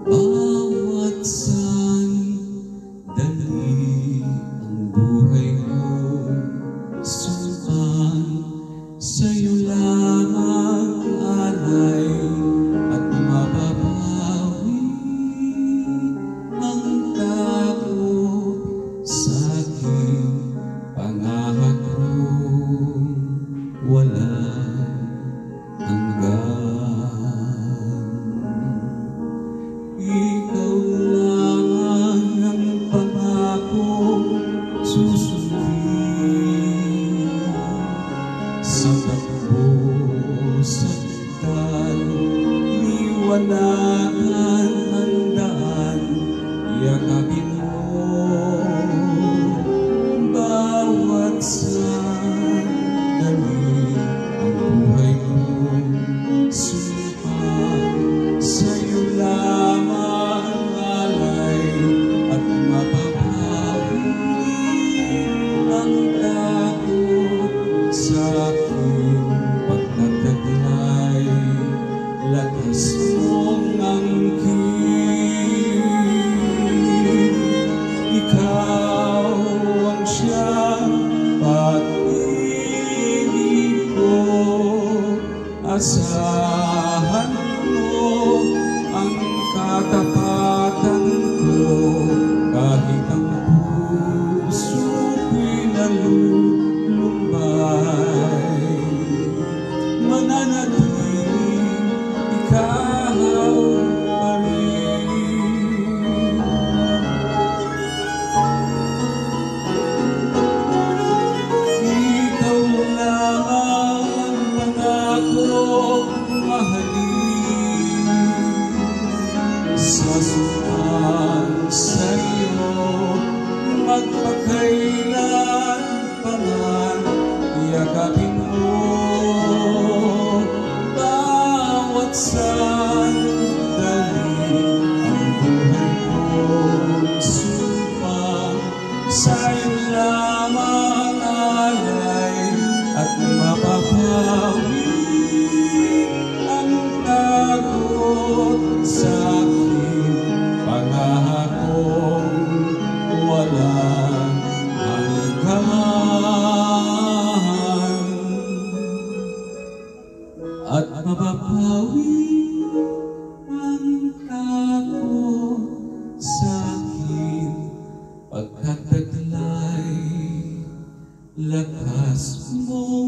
Bawat sandali ang buhay ko sumpan, sa'yo lamang alay at mababawi ang takot sa aking pangahakong walang hanggan. Ikaw lamang ang pangakong susundin sa takbo sa liwanagan ang daan, yakapin mo bawat sandali ang buhay kong sumpan, sa'yo lamang alay at mapapawi ang takot sa aking pagtataglay. Lakas mong angkin, ikaw ang siyang pag-ibig ko. Asahan mo ang katapatan ko, kahit ang puso pinalulumbay. Mananatiling ikaw pa rin. Ikaw lamang ang pangakong mahalin, sasumpan sa'yo magpakailan pa man, yakapin mo bawat sandali ang buhay kong sumpan, sa'yo lamang alay at mapapawi ang takot sa aking pangahakong walang hanggan. At mapapawi ang takot sa akin pagkataglay. Lakas mo